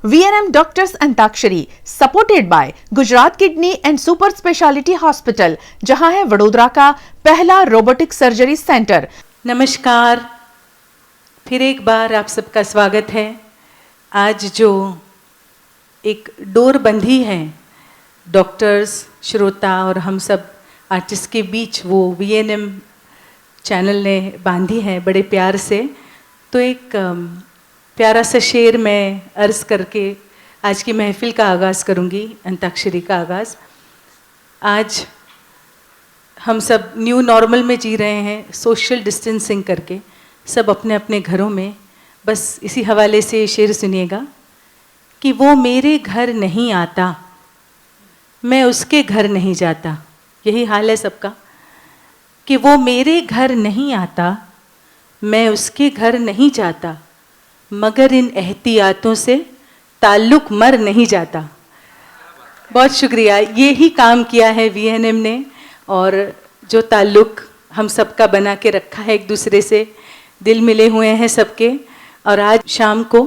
VNM Doctors antakshari supported by Gujarat kidney and super speciality hospital, जहां है वडोदरा का पहला रोबोटिक सर्जरी सेंटर। नमस्कार, फिर एक बार आप सबका स्वागत है। आज जो एक डोर बंधी है डॉक्टर्स, श्रोता और हम सब आर्टिस्ट के बीच, वो VNM चैनल ने बांधी है बड़े प्यार से। तो एक प्यारा सा शेर मैं अर्ज़ करके आज की महफिल का आगाज़ करूँगी, अंताक्षरी का आगाज़। आज हम सब न्यू नॉर्मल में जी रहे हैं, सोशल डिस्टेंसिंग करके, सब अपने अपने घरों में। बस इसी हवाले से शेर सुनिएगा कि वो मेरे घर नहीं आता, मैं उसके घर नहीं जाता। यही हाल है सबका कि वो मेरे घर नहीं आता, मैं उसके घर नहीं जाता, मगर इन एहतियातों से ताल्लुक़ मर नहीं जाता। बहुत शुक्रिया। ये ही काम किया है VNM ने, और जो ताल्लुक़ हम सबका बना के रखा है एक दूसरे से, दिल मिले हुए हैं सबके। और आज शाम को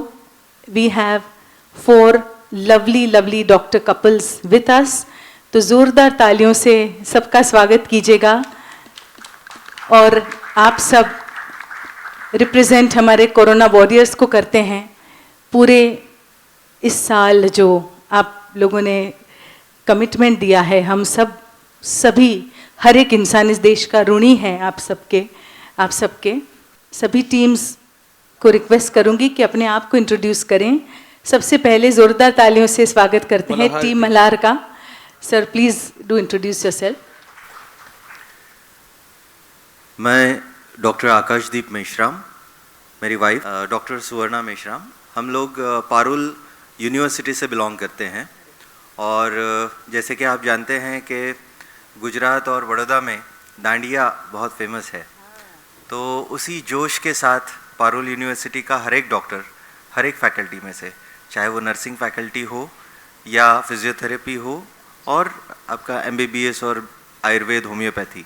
we have 4 lovely doctor couples with us. तो ज़ोरदार तालियों से सबका स्वागत कीजिएगा। और आप सब रिप्रेजेंट हमारे कोरोना वॉरियर्स को करते हैं। पूरे इस साल जो आप लोगों ने कमिटमेंट दिया है, हम सब सभी, हर एक इंसान इस देश का ऋणी है आप सबके। सभी टीम्स को रिक्वेस्ट करूंगी कि अपने आप को इंट्रोड्यूस करें। सबसे पहले ज़ोरदार तालियों से स्वागत करते हैं टीम मल्हार का। Sir please do introduce yourself. मैं डॉक्टर आकाशदीप मेश्राम, मेरी वाइफ डॉक्टर सुवर्णा मेश्राम। हम लोग पारुल यूनिवर्सिटी से बिलोंग करते हैं। और जैसे कि आप जानते हैं कि गुजरात और बड़ौदा में डांडिया बहुत फेमस है, तो उसी जोश के साथ पारुल यूनिवर्सिटी का हर एक डॉक्टर, हर एक फैकल्टी में से, चाहे वो नर्सिंग फैकल्टी हो या फिजियोथेरेपी हो और आपका MBBS और आयुर्वेद, होम्योपैथी,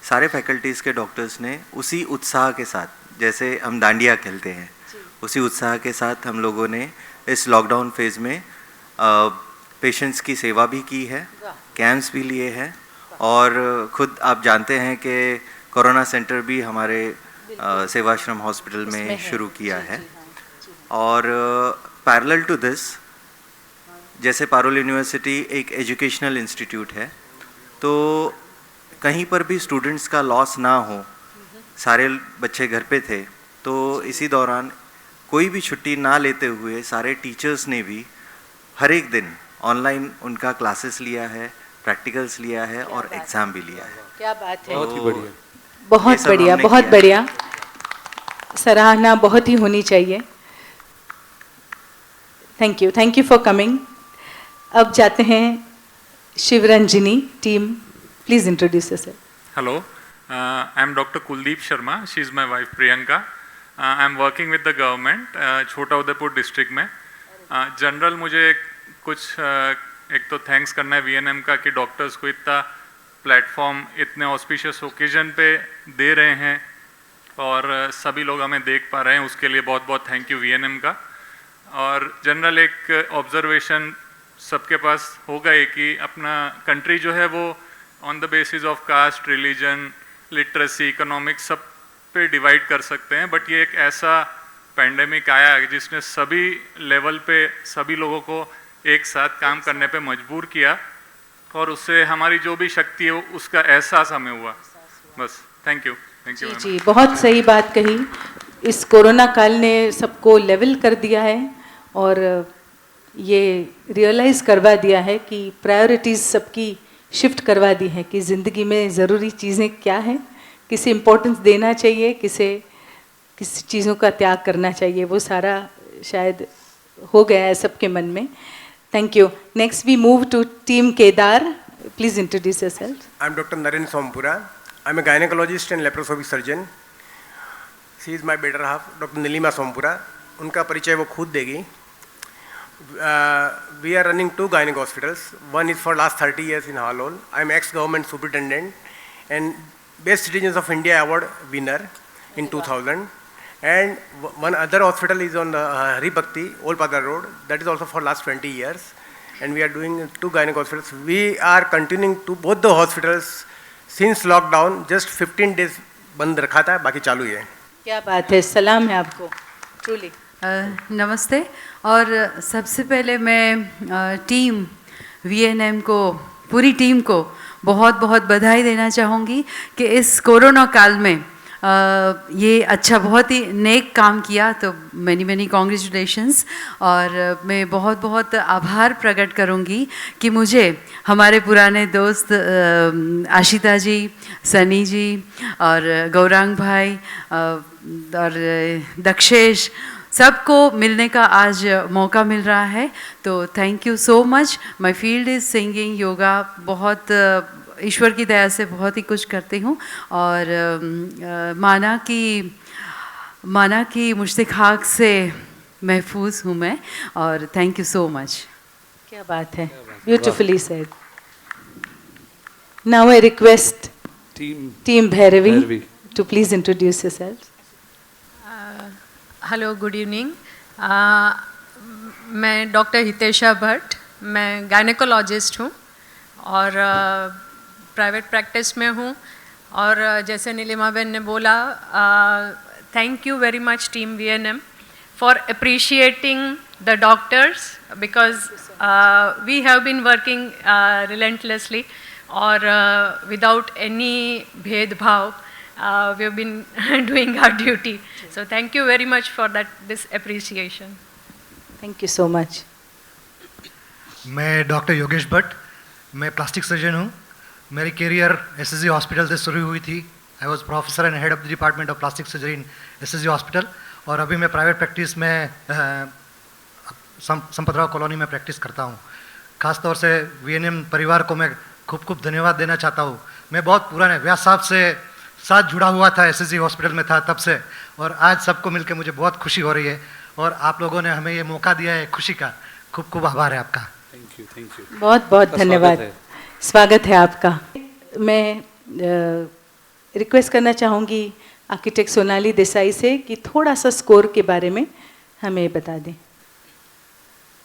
सारे फैकल्टीज़ के डॉक्टर्स ने उसी उत्साह के साथ, जैसे हम डांडिया खेलते हैं, उसी उत्साह के साथ हम लोगों ने इस लॉकडाउन फेज़ में पेशेंट्स की सेवा भी की है, कैंप्स भी लिए हैं, और ख़ुद आप जानते हैं कि कोरोना सेंटर भी हमारे सेवाश्रम हॉस्पिटल में शुरू किया है। और पैरेलल टू दिस, जैसे पारुल यूनिवर्सिटी एक एजुकेशनल इंस्टीट्यूट है, तो कहीं पर भी स्टूडेंट्स का लॉस ना हो, सारे बच्चे घर पे थे, तो इसी दौरान कोई भी छुट्टी ना लेते हुए सारे टीचर्स ने भी हर एक दिन ऑनलाइन उनका क्लासेस लिया है, प्रैक्टिकल्स लिया है और एग्ज़ाम भी लिया है। क्या बात है, बहुत ही बढ़िया, बहुत बढ़िया, बहुत बढ़िया। सराहना बहुत ही होनी चाहिए। Thank you for coming. अब जाते हैं Shivranjani team, please introduce yourself. Hello, I am Dr. Kuldeep Sharma. She is my wife Priyanka. I am working with the government, छोटा उदयपुर डिस्ट्रिक्ट में। जनरल मुझे कुछ एक तो थैंक्स करना है VNM का कि डॉक्टर्स को इतना प्लेटफॉर्म इतने ऑस्पिशियस ओकेजन पे दे रहे हैं और सभी लोग हमें देख पा रहे हैं, उसके लिए बहुत बहुत थैंक यू VNM का। और जनरल एक ऑब्जर्वेशन सबके पास होगा ही कि अपना कंट्री जो है वो on the basis of caste, religion, literacy, economics सब पे डिवाइड कर सकते हैं, बट ये एक ऐसा पैंडेमिक आया जिसने सभी लेवल पे सभी लोगों को एक साथ काम करने पे मजबूर किया, और उससे हमारी जो भी शक्ति है उसका एहसास हमें हुआ। बस थैंक यू जी, बहुत सही बात कही। इस कोरोना काल ने सबको लेवल कर दिया है और ये रियलाइज़ करवा दिया है कि प्रायोरिटीज़ सबकी शिफ्ट करवा दी है कि ज़िंदगी में ज़रूरी चीज़ें क्या हैं, किसे इम्पोर्टेंस देना चाहिए, किस चीज़ों का त्याग करना चाहिए, वो सारा शायद हो गया है सबके मन में। Thank you. Next we move to team Kedar, please introduce yourself. I am doctor Naren Sompura. I am a gynaecologist and laparoscopic surgeon. She is my better half doctor Neelima Sompura. उनका परिचय वो खुद देगी। We are running 2 gynec hospitals. One is for last 30 years in Halol. I am ex-government superintendent and Best Citizens of India Award winner in 2000. And one other hospital is on Hari Bhakti, Old Padar Road. That is also for last 20 years. And we are doing 2 gynec hospitals. We are continuing to both the hospitals since lockdown. Just 15 days बंद रखा था, बाकी चालू ही है. क्या बात है, सलाम है आपको, ट्रूली. नमस्ते. और सबसे पहले मैं टीम VNM को, पूरी टीम को बहुत बहुत बधाई देना चाहूँगी कि इस कोरोना काल में ये अच्छा बहुत ही नेक काम किया, तो मैनी कॉन्ग्रेचुलेशंस. और मैं बहुत बहुत आभार प्रकट करूँगी कि मुझे हमारे पुराने दोस्त आशिता जी, सनी जी और गौरांग भाई और दक्षेश सबको मिलने का आज मौका मिल रहा है. तो thank you so much. My field is singing, yoga, बहुत ईश्वर की दया से बहुत ही कुछ करती हूँ. और माना कि मुझसे खाक से महफूज हूँ मैं. और थैंक यू सो मच. क्या बात है, beautifully said. Now I request team Bhairavi to please introduce yourself. Hello, good evening. मैं डॉक्टर हितेशा भट्ट, मैं गायनेकोलॉजिस्ट हूँ और प्राइवेट प्रैक्टिस में हूँ. और जैसे नीलिमा बहन ने बोला, thank you very much team VNM for appreciating the doctors, because we have been working relentlessly और विदाउट एनी भेदभाव. We have been doing our duty. So thank you very much for this appreciation. Thank you so much. मैं doctor Yogesh Bhatt, मैं plastic surgeon हूँ. मेरी career SSG hospital से शुरू हुई थी. I was professor and head of the department of plastic surgery in SSG hospital. और अभी मैं प्राइवेट प्रैक्टिस में संपतराव कॉलोनी में प्रैक्टिस करता हूँ. खासतौर से VNM परिवार को मैं खूब खूब धन्यवाद देना चाहता हूँ. मैं बहुत पुराने व्यास साहब से साथ जुड़ा हुआ था, SSG हॉस्पिटल में था तब से, और आज सबको मिलकर मुझे बहुत खुशी हो रही है. और आप लोगों ने हमें ये मौका दिया है खुशी का, खूब खूब आभार है आपका. Thank you. बहुत बहुत धन्यवाद. स्वागत है आपका. मैं रिक्वेस्ट करना चाहूँगी आर्किटेक्ट सोनाली देसाई से कि थोड़ा सा स्कोर के बारे में हमें बता दें.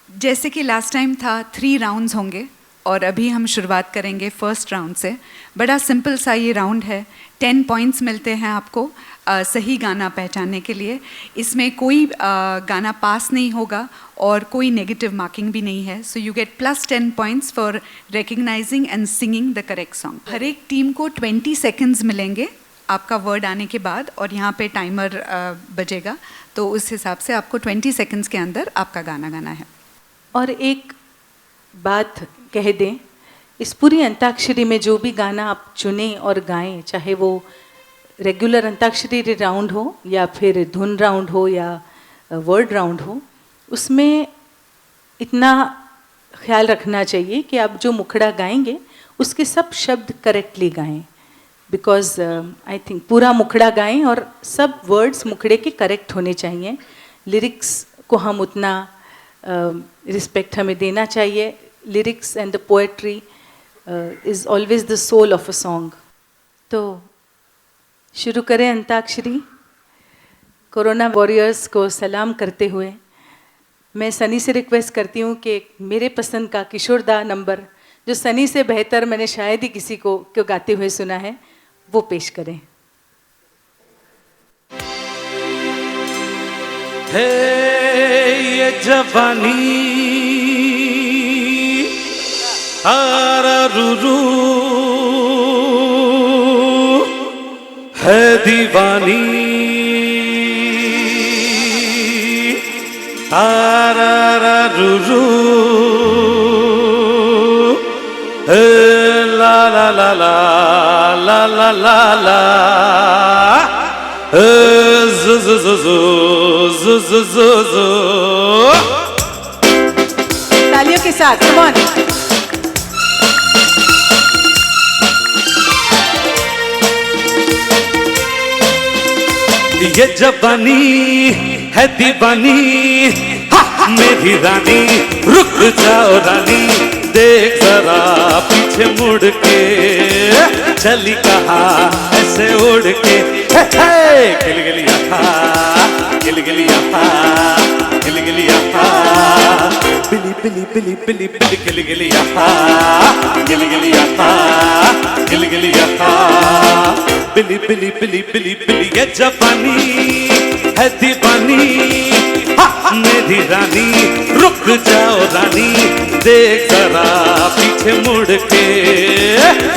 जैसे कि लास्ट टाइम था 3 राउंड्स होंगे और अभी हम शुरुआत करेंगे फर्स्ट राउंड से. बड़ा सिंपल सा ये राउंड है. 10 पॉइंट्स मिलते हैं आपको सही गाना पहचानने के लिए. इसमें कोई गाना पास नहीं होगा और कोई नेगेटिव मार्किंग भी नहीं है. So you get +10 points for recognizing and singing the correct song. हर एक टीम को 20 सेकेंड्स मिलेंगे आपका वर्ड आने के बाद, और यहाँ पे टाइमर बजेगा, तो उस हिसाब से आपको 20 सेकेंड्स के अंदर आपका गाना गाना है. और एक बात कह दें, इस पूरी अंताक्षरी में जो भी गाना आप चुनें और गाएं, चाहे वो रेगुलर अंताक्षरी राउंड हो या फिर धुन राउंड हो या वर्ड राउंड हो, उसमें इतना ख्याल रखना चाहिए कि आप जो मुखड़ा गाएंगे उसके सब शब्द करेक्टली गाएं. बिकॉज आई थिंक पूरा मुखड़ा गाएं और सब वर्ड्स मुखड़े के करेक्ट होने चाहिए. लिरिक्स को हम उतना रिस्पेक्ट हमें देना चाहिए. Lyrics and the poetry is always the soul of a song. तो शुरू करें अंताक्षरी. कोरोना वॉरियर्स को सलाम करते हुए मैं सनी से रिक्वेस्ट करती हूँ कि मेरे पसंद का किशोरदा नंबर, जो सनी से बेहतर मैंने शायद ही किसी को गाते हुए सुना है, वो पेश करें. हे ये जवानी आरारू है दीवानी, आरारू ला ला ला ला ला ला ला ला zu zu zu zu zu zu zu zu. तालियों के साथ come on. ये जवानी है दीवानी, मेरी रानी रुक जाओ रानी, देख जरा पीछे पीछे मुड़ के चली कहाँ ऐसे उड़ के गिलगिलिया था गिलगिलिया था गिलगिलिया था बिली बिली बिली बिली बिली गिलगिलिया था गिलगिलिया था गिलगिलिया था बिली बिली बिली बिली बिली ये जवानी है दीवानी मेरी रानी रुक जाओ रानी देख जरा पीछे मुड़ के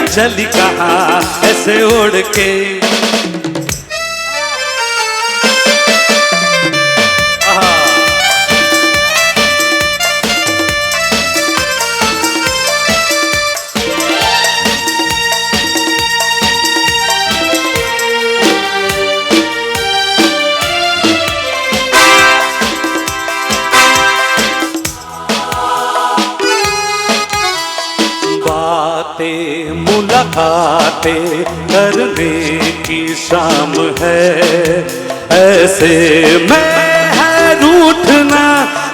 चली कहाँ ऐसे उड़ के मुलाकातें करने की शाम है ऐसे में है रूठना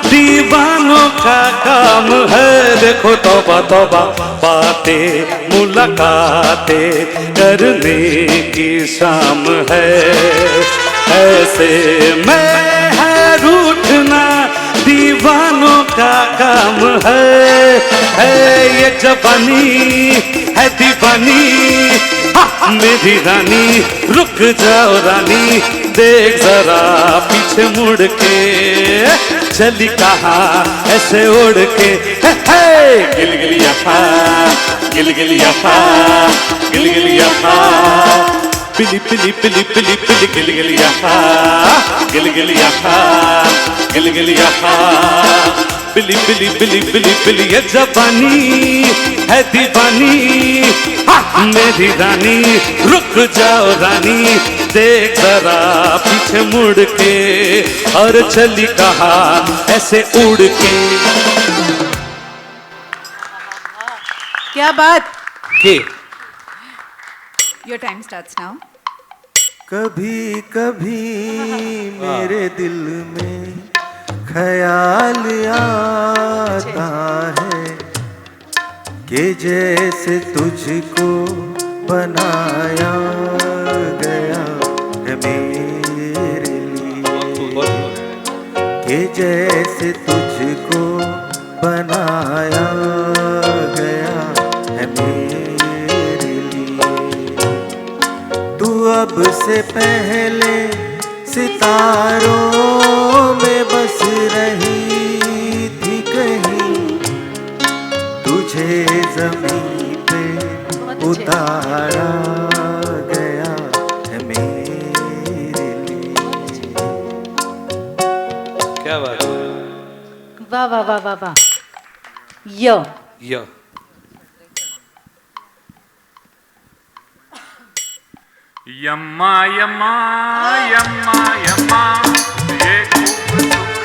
दीवानों का काम है देखो तौबा तौबा बातें मुलाकातें करने की शाम है ऐसे में है रूठना दीवानों का काम है ये जवानी है दीवानी मेरी रानी रुक जाओ रानी देख जरा पीछे मुड़ के चली कहाँ ऐसे उड़ के गिलगिलिया था गिलगिलिया था गिलगिलिया था पिली पिली पिली पिली पिली गिलगिलिया था गिलगिलिया था गिलगिलिया था बिली बिली बिली बिली बिली ये जवानी है दीवानी मेरी रानी रुक जाओ रानी देख जरा पीछे मुड़ के और चली कहाँ ऐसे उड़ के क्या बात के योर टाइम स्टार्ट्स नाउ। कभी कभी मेरे दिल में ख्याल आता है कि जैसे तुझको बनाया गया है मेरे लिए कि जैसे तुझको बनाया गया है मेरे लिए तू अब से पहले सितारों में बस रही थी कहीं तुझे ज़मीन पे उतारा गया है मेरे लिए। क्या बात है वाह वाह वाह वाह वाह यो या यम्मा यम्मा यम्मा यम्मा ये खूबसूरत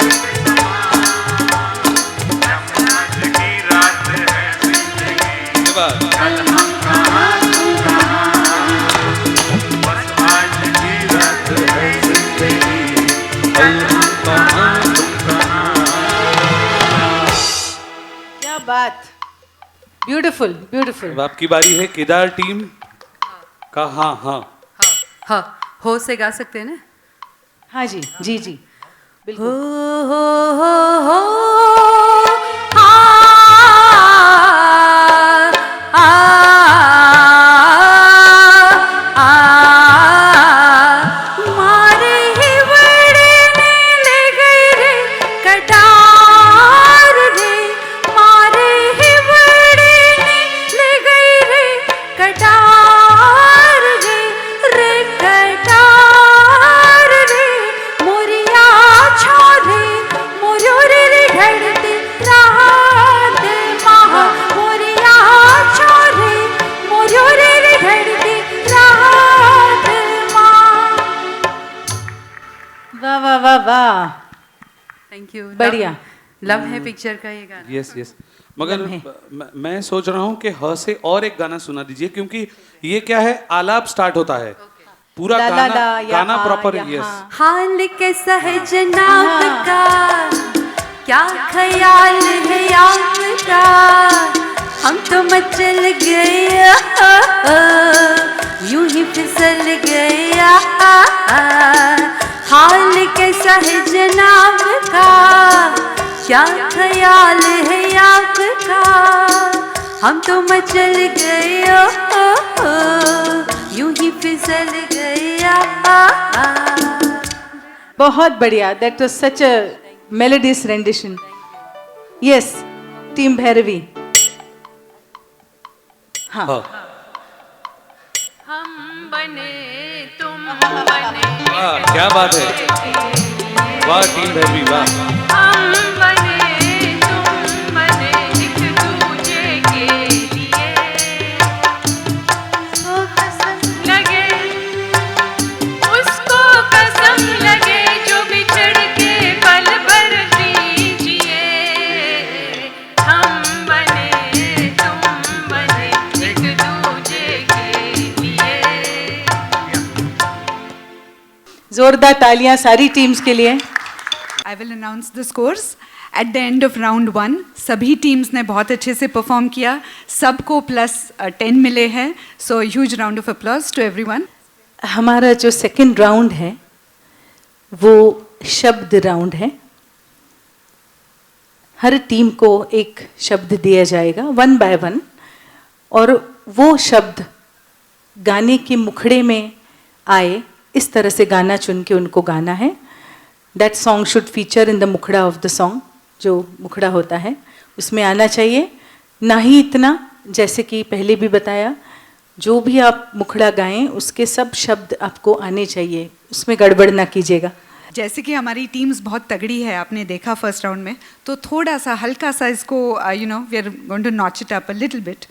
यम्मा की रात है जिंदगी कल हम कहाँ तू कहाँ बस आज की रात है जिंदगी कल हम कहाँ तू कहाँ क्या बात ब्यूटीफुल ब्यूटीफुल अब आपकी बारी है केदार टीम का हाँ हाँ हाँ हो से गा सकते हैं ना। हाँ जी जी जी बिल्कुल हो आ आ आ मारे ही बड़े ले गए रे कटार रे मारे ही बड़े ले गए रे कटार रे कटार रे मोरिया छोरे मोर रे ढड़ती रात महा मोरिया छोरे मोर रे ढड़ती रात महा। वाह वाह वाह वाह थैंक यू बढ़िया। लव है पिक्चर का ये गाना। यस यस मगर मैं सोच रहा हूँ कि ह से और एक गाना सुना दीजिए क्योंकि ये क्या है आलाप स्टार्ट होता है पूरा ला ला गाना ला, गाना यहाँ, प्रॉपर यहाँ। यस हाल कैसा है जनाब का क्या ख्याल है आपका हम तो मचल गए यूं ही फिसल गए हाल कैसा है जनाब का क्या ख्याल है आपका हम तो मचल गए यूं ही फिसल गए बहुत बढ़िया. That was such a melodious rendition. Yes, Team Bhairavi. हाँ. हम बने तुम बने वाह क्या बात है. वाह टीम भैरवी वाह. हम बने तुम बने एक दूजे के लिए उसको कसम लगे उसको कसम लगे जो बिछड़ के पल भर दीजिए हम बने तुम बने एक दूजे के लिए. जोरदार तालियां सारी टीम्स के लिए. I will announce the scores eight the end of round 1. सभी टीम्स ने बहुत अच्छे से परफॉर्म किया, सबको +10 मिले हैं. So huge round of applause to everyone. हमारा जो सेकंड राउंड है वो शब्द राउंड है. हर टीम को एक शब्द दिया जाएगा 1 by 1 और वो शब्द गाने के मुखड़े में आए इस तरह से गाना चुन के उनको गाना है. That song should feature in the मुखड़ा ऑफ द सॉन्ग. जो मुखड़ा होता है उसमें आना चाहिए. ना ही इतना, जैसे कि पहले भी बताया, जो भी आप मुखड़ा गाएं उसके सब शब्द आपको आने चाहिए, उसमें गड़बड़ ना कीजिएगा. जैसे कि हमारी टीम्स बहुत तगड़ी है, आपने देखा फर्स्ट राउंड में, तो थोड़ा सा हल्का सा इसको we are going to notch it up a little bit.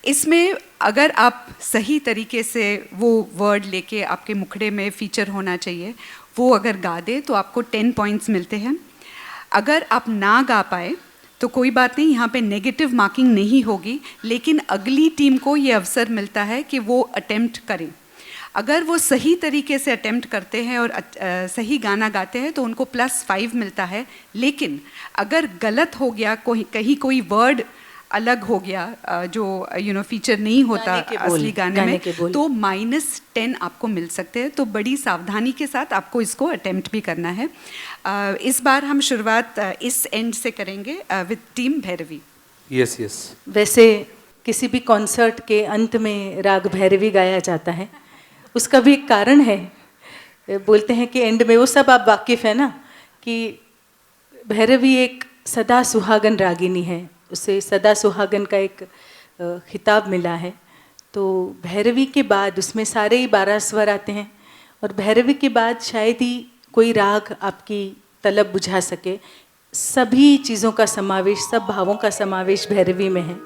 इसमें अगर आप सही तरीके से वो वर्ड लेके आपके मुखड़े में फीचर होना चाहिए, वो अगर गा दे तो आपको 10 पॉइंट्स मिलते हैं. अगर आप ना गा पाए तो कोई बात नहीं, यहाँ पे नेगेटिव मार्किंग नहीं होगी, लेकिन अगली टीम को ये अवसर मिलता है कि वो अटेम्प्ट करें. अगर वो सही तरीके से अटेम्प्ट करते हैं और सही गाना गाते हैं तो उनको +5 मिलता है. लेकिन अगर गलत हो गया, कहीं कोई वर्ड अलग हो गया जो फीचर नहीं होता असली गाने में, तो -10 आपको मिल सकते हैं. तो बड़ी सावधानी के साथ आपको इसको अटेम्प्ट भी करना है. इस बार हम शुरुआत इस एंड से करेंगे with team Bhairavi. Yes yes. वैसे किसी भी कॉन्सर्ट के अंत में राग भैरवी गाया जाता है, उसका भी एक कारण है. बोलते हैं कि एंड में, वो सब आप वाकिफ़ है ना, कि भैरवी एक सदा सुहागन रागिनी है, उसे सदा सुहागन का एक खिताब मिला है. तो भैरवी के बाद उसमें सारे ही 12 स्वर आते हैं और भैरवी के बाद शायद ही कोई राग आपकी तलब बुझा सके. सभी चीज़ों का समावेश, सब भावों का समावेश भैरवी में है.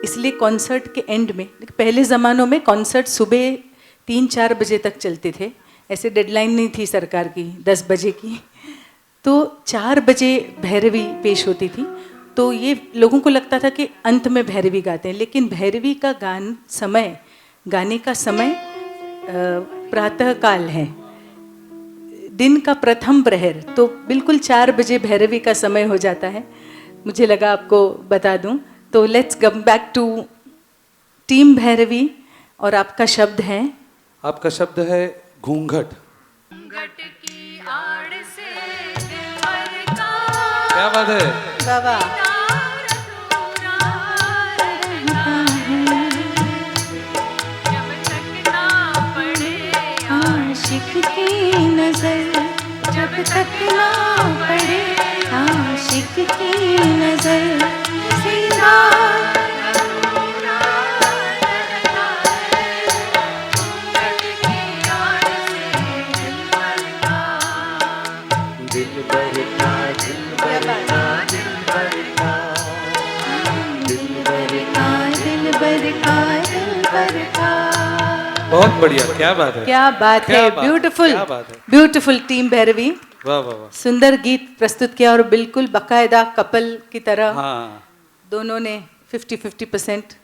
इसलिए कॉन्सर्ट के एंड में, पहले ज़मानों में कॉन्सर्ट सुबह 3-4 बजे तक चलते थे, ऐसे डेडलाइन नहीं थी सरकार की 10 बजे की, तो 4 बजे भैरवी पेश होती थी. तो ये लोगों को लगता था कि अंत में भैरवी गाते हैं, लेकिन भैरवी का गाने का समय प्रातः काल है, दिन का प्रथम प्रहर. तो बिल्कुल 4 बजे भैरवी का समय हो जाता है. मुझे लगा आपको बता दूं. तो let's come back to team Bhairavi और आपका शब्द है? आपका शब्द है घूंघट. की आड़ से दिल भर का क्या बात है. बाबा जब तक ना पड़े आशिक की नजर, जब तक ना पड़े आशिक की नजर, सीधा बहुत बढ़िया. क्या बात है. क्या बात है. Beautiful, beautiful team Bhairavi. वाह वाह वाह. सुंदर गीत प्रस्तुत किया और बिल्कुल बाकायदा कपल की तरह हाँ. दोनों ने 50-50%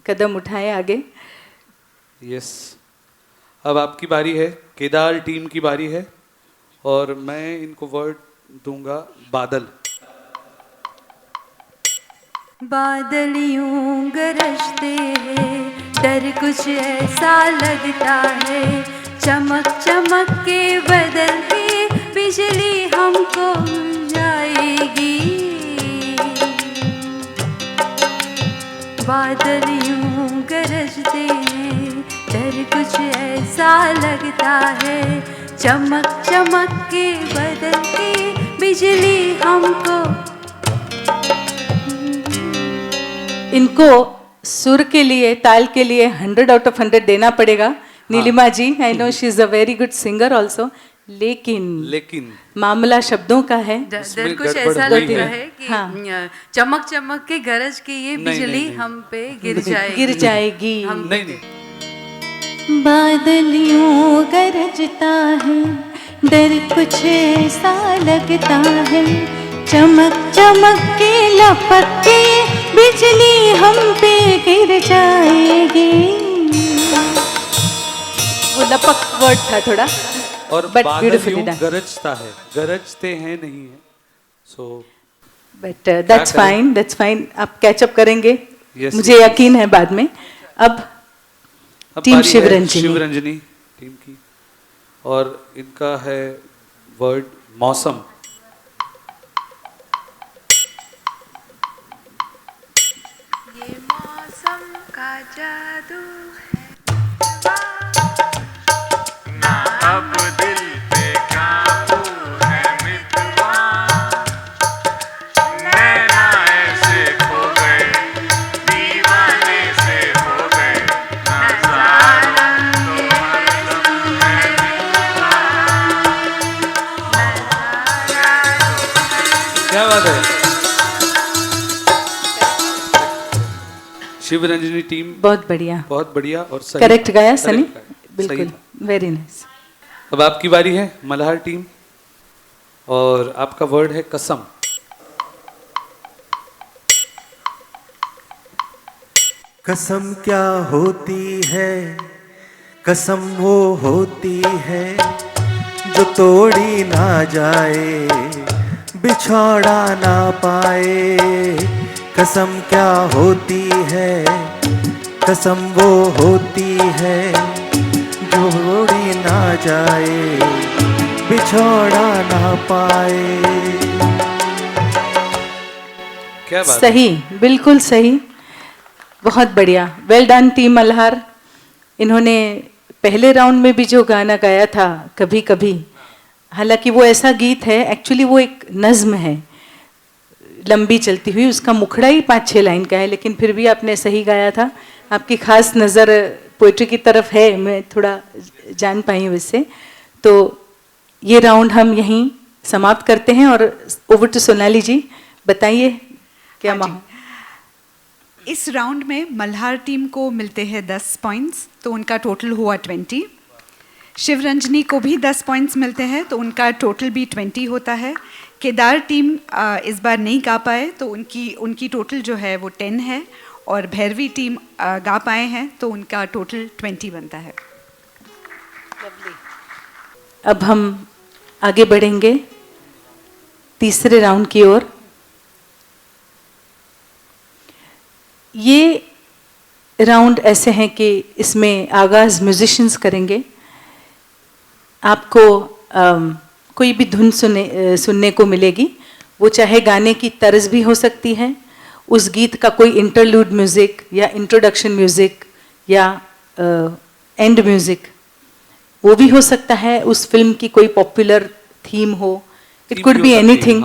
कदम उठाए आगे. यस. अब आपकी बारी है, केदार टीम की बारी है, और मैं इनको वर्ड दूंगा बादल. बादल यूं गरजते हैं, डर कुछ ऐसा लगता है, चमक चमक के बदल के बिजली हमको जाएगी। बादल यूं गरजते हैं, डर कुछ ऐसा लगता है, चमक चमक के बदल के बिजली हमको। इनको सुर के लिए, ताल के लिए 100 out of 100 देना पड़ेगा। Nilima ji, I know she is a very good singer also, लेकिन मामला शब्दों का है। डर कुछ ऐसा लगता है कि चमक चमक के गरज के ये बिजली हम पे गिर जाएगी। नहीं। बादल यूं गरजता है, डर कुछ ऐसा लगता है, चमक चमक के लपक के बिजली हम पे गिर जाएगी। वो लपक वर्ड था थोड़ा, और but बादल beautifully यूं done. गरजता है, गरजते हैं नहीं है, सो बट दैट्स फाइन, आप कैचअप करेंगे। Yes, मुझे yes. यकीन है बाद में। अब टीम बारी है शिवरंजनी। शिवरंजनी टीम की, और इनका है वर्ड मौसम। ये मौसम का जादू ना अब दिल पे काबू है मितवा, नैना ऐसे खो गए, दीवाने से हो गए, नजारा तो हरदम है मितवा। क्या बात है। शिवरंजनी टीम बहुत बढ़िया, बहुत बढ़िया और सही। करेक्ट गाया सनी, Correct गाया, बिल्कुल, सही। Very nice. अब आपकी बारी है मल्हार टीम, और आपका वर्ड है कसम। कसम क्या होती है, कसम वो होती है जो तोड़ी ना जाए, बिछोड़ा ना पाए। कसम क्या होती है, कसम वो होती है जो तोड़ी ना जाए, बिछोड़ा ना पाए। क्या बात सही, बिल्कुल सही, बहुत बढ़िया, वेल डन टीम मल्हार। इन्होंने पहले राउंड में भी जो गाना गाया था कभी कभी, हालांकि वो ऐसा गीत है, एक्चुअली वो एक नज्म है लंबी चलती हुई, उसका मुखड़ा ही 5-6 लाइन का है, लेकिन फिर भी आपने सही गाया था। आपकी खास नज़र पोइट्री की तरफ है, मैं थोड़ा जान पाई हूँ इससे। तो ये राउंड हम यहीं समाप्त करते हैं, और ओवर टू सोनाली जी, बताइए क्या माहौल। इस राउंड में मल्हार टीम को मिलते हैं 10 पॉइंट्स, तो उनका टोटल हुआ 20। शिवरंजनी को भी 10 पॉइंट्स मिलते हैं, तो उनका टोटल भी 20 होता है। केदार टीम इस बार नहीं गा पाए, तो उनकी टोटल जो है वो 10 है, और भैरवी टीम गा पाए हैं, तो उनका टोटल 20 बनता है। अब हम आगे बढ़ेंगे तीसरे राउंड की ओर। ये राउंड ऐसे हैं कि इसमें आगाज़ म्यूजिशियंस करेंगे। आपको कोई भी धुन सुनने को मिलेगी, वो चाहे गाने की तर्ज भी हो सकती है, उस गीत का कोई इंटरलूड म्यूज़िक या इंट्रोडक्शन म्यूज़िक या एंड म्यूज़िक, वो भी हो सकता है, उस फिल्म की कोई पॉपुलर थीम हो, इट कुड बी एनीथिंग।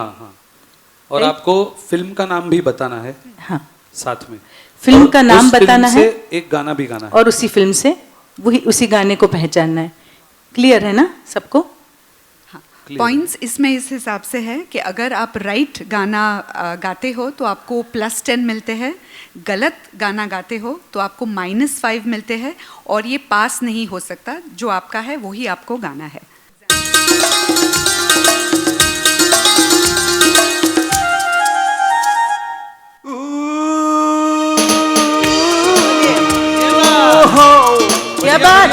और आपको फिल्म का नाम भी बताना है, हाँ, साथ में फिल्म और का नाम उस फिल्म बताना से है, एक गाना भी गाना है, और उसी फिल्म से उसी गाने को पहचानना है। क्लियर है ना सबको? पॉइंट्स इसमें इस हिसाब से है कि अगर आप राइट गाना गाते हो तो आपको +10 मिलते हैं, गलत गाना गाते हो तो आपको -5 मिलते हैं, और ये पास नहीं हो सकता, जो आपका है वही आपको गाना है। क्या बात?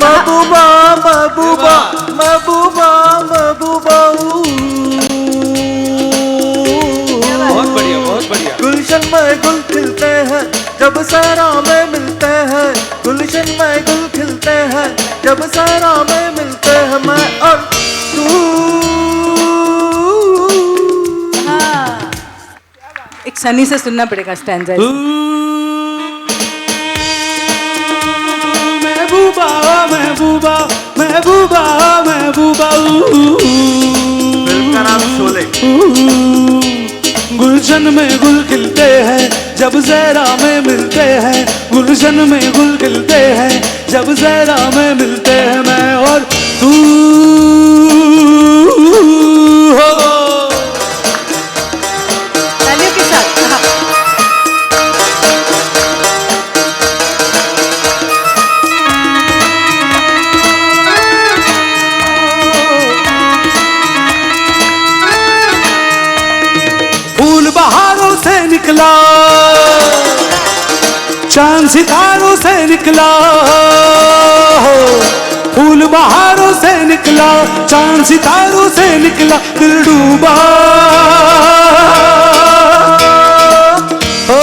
महबूबा महबूबा महबूबा महबूबा, बहुत बढ़िया, बहुत बढ़िया। गुलशन में गुल खिलते हैं जब सहरा में मिलते हैं, गुलशन में गुल खिलते हैं जब सहरा में मिलते हैं, मैं और तू। हाँ, एक सनी से सुनना पड़ेगा स्टैंजा। महबूबा महबूबा महबूबा महबूबा, फिल्म का नाम शोले। गुलशन में गुल खिलते हैं जब ज़हरा में मिलते हैं, गुलशन में गुल खिलते हैं जब ज़हरा में मिलते हैं, मैं और तू हो। तालियों के साथ। फूल बहारों से निकला, चांद सितारों से निकला, फूल बहारों से निकला, चांद सितारों से निकला, दिल डूबा ओ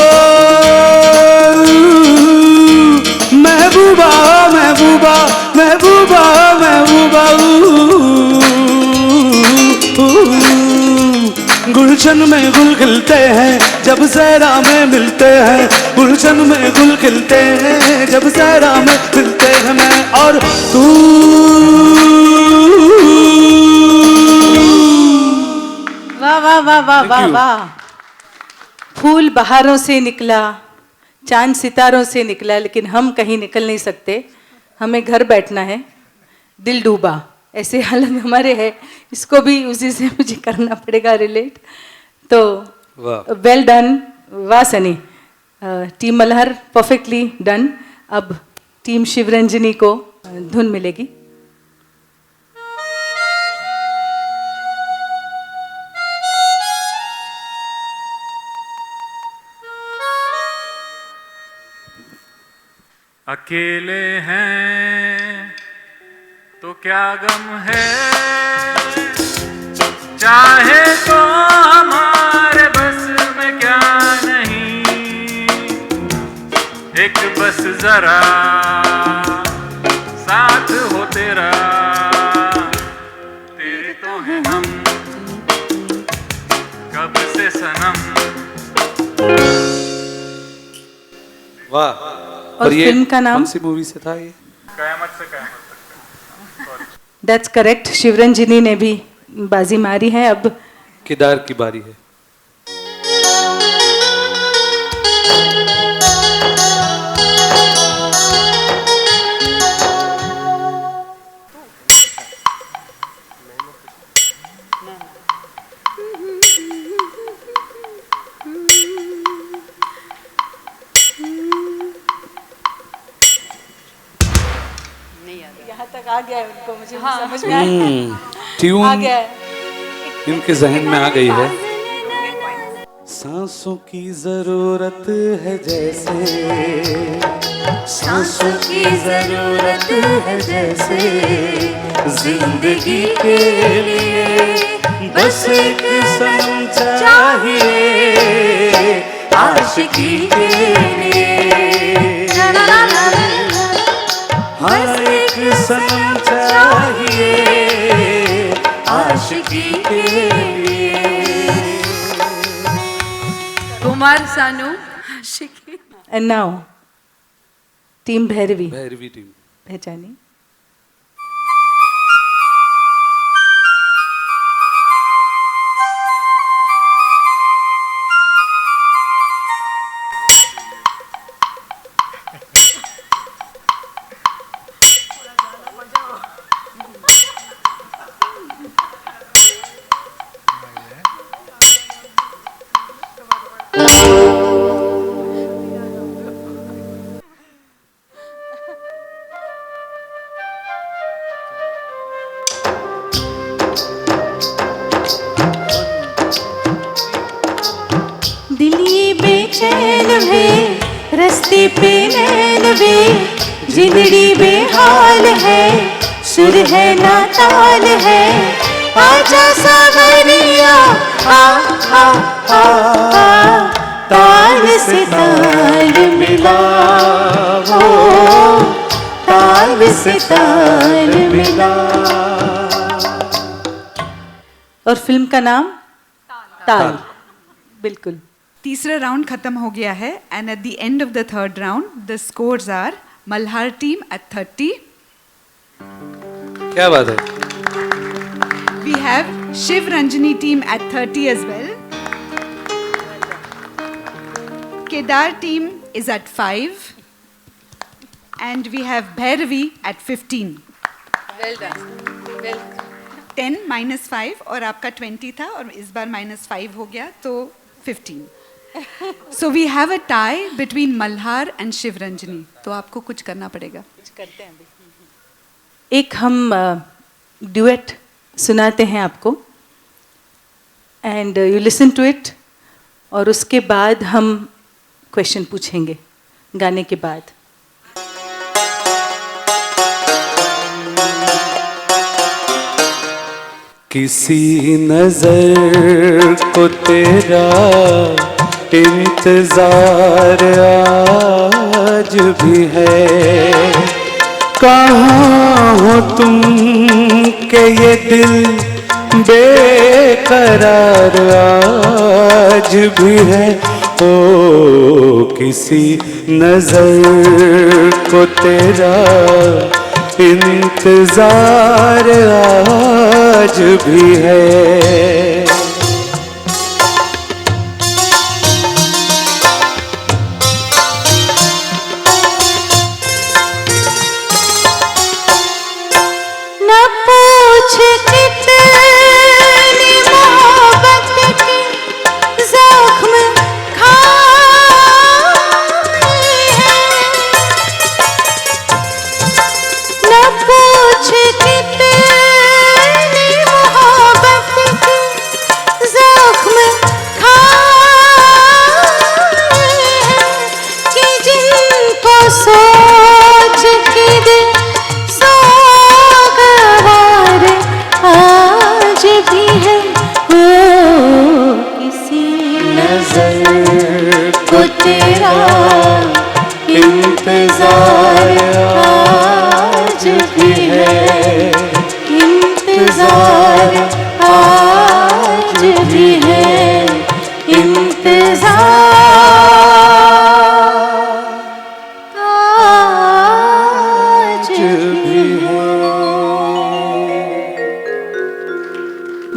महबूबा महबूबा महबूबा महबूबा, गुलशन में गुल खिलते हैं जब सहरा में मिलते हैं, गुलशन में गुल खिलते हैं जब सहरा में मिलते हैं, मैं और तू। वाह वाह वाह वाह वाह वाह। फूल बहारों से निकला, चांद सितारों से निकला, लेकिन हम कहीं निकल नहीं सकते, हमें घर बैठना है, दिल डूबा, ऐसे हालत हमारे है। इसको भी उसी से मुझे करना पड़ेगा रिलेट। तो वेल डन, वाह Sunny. Team Malhar perfectly done. अब टीम शिवरंजनी को धुन मिलेगी। अकेले हैं तो क्या गम है, चाहे तो हमारे बस में क्या नहीं, एक बस जरा साथ हो तेरा, तेरे तो हैं हम कब से सनम। वाह। और ये फिल्म का नाम कौन सी मूवी से था ये? कयामत से कयामत तक। That's correct. शिवरंजनी ने भी बाजी मारी है। अब केदार की बारी है। यहाँ तक आ गया है उनको, मुझे समझ में आया। ट्यून आ गया है। इनके जहन में आ गई है। सांसों की जरूरत है जैसे, सांसों की जरूरत है जैसे, जिंदगी के लिए बस एक सनम चाहिए, आशिकी के लिए हर एक सनम चाहिए, आशिकी के लिए। Kumar Sanu Aashiqui. And now team Bhairavi. Bhairavi team पहचानी। रस्ते पे नैन वे, जिंदड़ी बेहाल है, सुर है ना ताल है, आजा सावरिया आ आ आ आ, ताल से ताल मिला, वो ताल से ताल मिला। और फिल्म का नाम ताल। बिल्कुल। तीसरा राउंड खत्म हो गया है and at the end of the third round the scores are Malhar team at 30. क्या बात है। We have Shiv Ranjani team at 30 as well. Kedar team is at 5. And we have Bhairavi at 15. Well done. Well 10 minus 5 और आपका 20 था और इस बार minus 5 हो गया तो 15. So we have a tie between Malhar and Shiv Ranjani. तो आपको कुछ करना पड़ेगा. कुछ करते हैं अभी. एक हम ड्यूएट सुनाते हैं आपको and you listen to it और उसके बाद हम क्वेश्चन पूछेंगे गाने के बाद. किसी नजर को तेरा इंतजार आज भी है, कहाँ हो तुम के ये दिल बेकरार आज भी है. ओ किसी नजर को तेरा इंतजार आज भी है.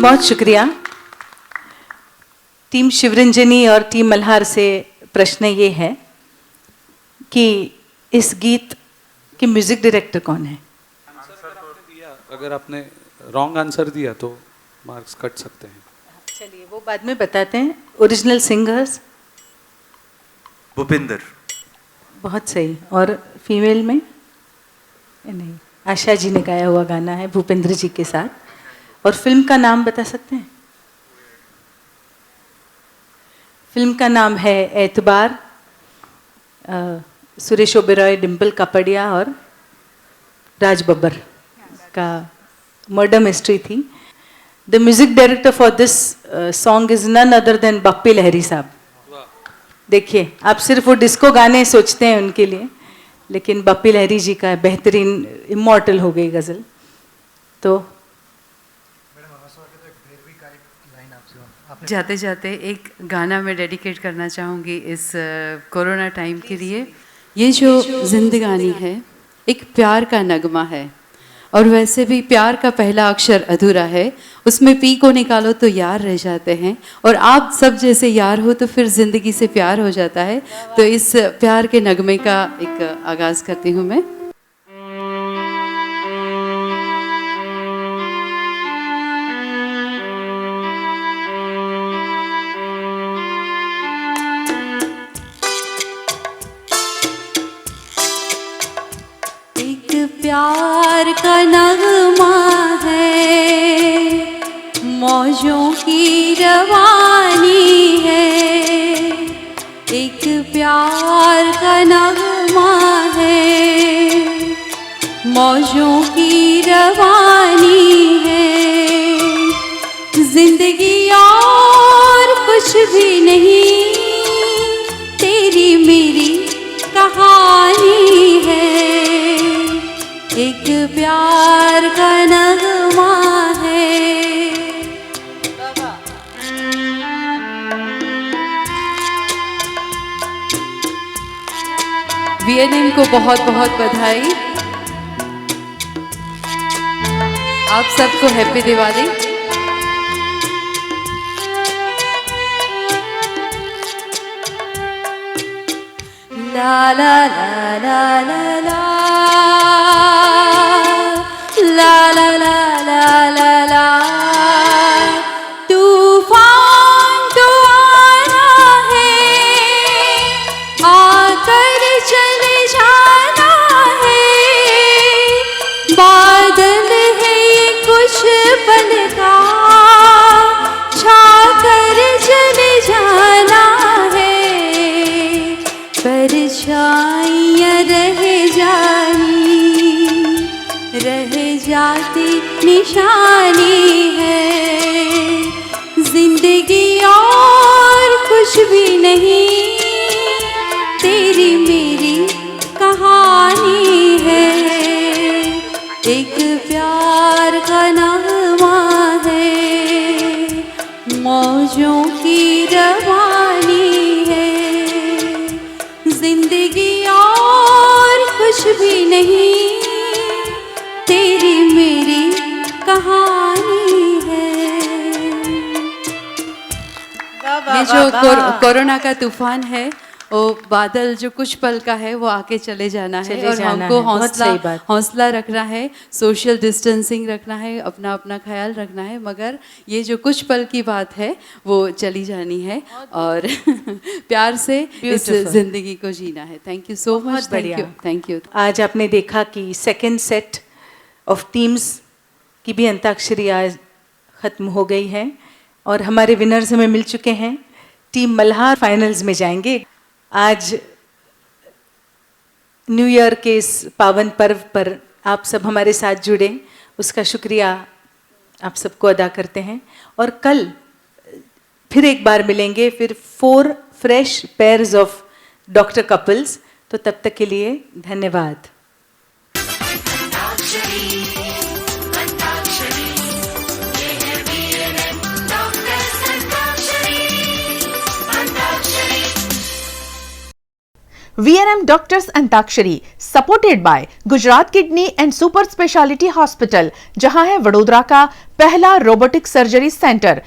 बहुत शुक्रिया. टीम शिवरंजनी और टीम मल्हार से प्रश्न ये है कि इस गीत के म्यूजिक डायरेक्टर कौन है? अगर आपने रॉन्ग आंसर दिया तो मार्क्स कट सकते हैं. चलिए वो बाद में बताते हैं. Original singers? भूपिंदर. बहुत सही. और फीमेल में? नहीं, आशा जी ने गाया हुआ गाना है भूपेंद्र जी के साथ. और फिल्म का नाम बता सकते हैं? फिल्म का नाम है एतबार. सुरेश ओबेरॉय, डिम्पल कापड़िया और राज बब्बर का मर्डर मिस्ट्री थी. The music director for this song is none other than Bappi Lahiri sahab. देखिए, आप सिर्फ वो डिस्को गाने सोचते हैं उनके लिए, लेकिन बप्पी लहरी जी का बेहतरीन इमॉर्टल हो गई गज़ल. तो जाते जाते एक गाना मैं डेडिकेट करना चाहूँगी इस कोरोना टाइम के लिए. ये जो जिंदगानी है एक प्यार का नगमा है, और वैसे भी प्यार का पहला अक्षर अधूरा है. उसमें पी को निकालो तो यार रह जाते हैं, और आप सब जैसे यार हो तो फिर ज़िंदगी से प्यार हो जाता है. तो इस प्यार के नगमे का एक आगाज़ करती हूँ मैं. प्यार का नगमा है, मौजों की रवानी है. एक प्यार का नगमा है, मौजों की रवानी है. जिंदगी और कुछ भी नहीं, प्यार का नगमा है। वीएनएम को बहुत बहुत बधाई। आप सबको हैप्पी दिवाली। ला ला ला ला ला ला ला ला ला ला ला ला। तूफान तो आना है, आकर चले जाना है। बादल है ये कुछ पल का, छाकर चले जाना है। परछाइयाँ रह जाती निशानी है। जिंदगी और कुछ भी नहीं, तेरी मेरी कहानी है। एक प्यार का नगमा है, मौजों की रवानी है। जिंदगी और कुछ भी नहीं, तेरी मेरी कहानी है। ये जो कोरोना का तूफान है, वो बादल जो कुछ पल का है वो आके चले जाना है। और हमको हौसला रखना है, सोशल डिस्टेंसिंग रखना है, अपना अपना ख्याल रखना है। मगर ये जो कुछ पल की बात है वो चली जानी है और प्यार से इस जिंदगी को जीना है। Thank you so much. Thank you. आज आपने देखा कि सेकेंड सेट ऑफ टीम्स की भी अंताक्षरी आज ख़त्म हो गई है और हमारे विनर्स हमें मिल चुके हैं। टीम मल्हार फाइनल्स में जाएंगे। आज न्यू ईयर के इस पावन पर्व पर आप सब हमारे साथ जुड़े, उसका शुक्रिया आप सबको अदा करते हैं। और कल फिर एक बार मिलेंगे, फिर 4 fresh pairs of doctor couples. तो तब तक के लिए धन्यवाद। VNM Doctors antakshari supported by Gujarat kidney and super speciality hospital, जहां है वडोदरा का पहला रोबोटिक सर्जरी सेंटर।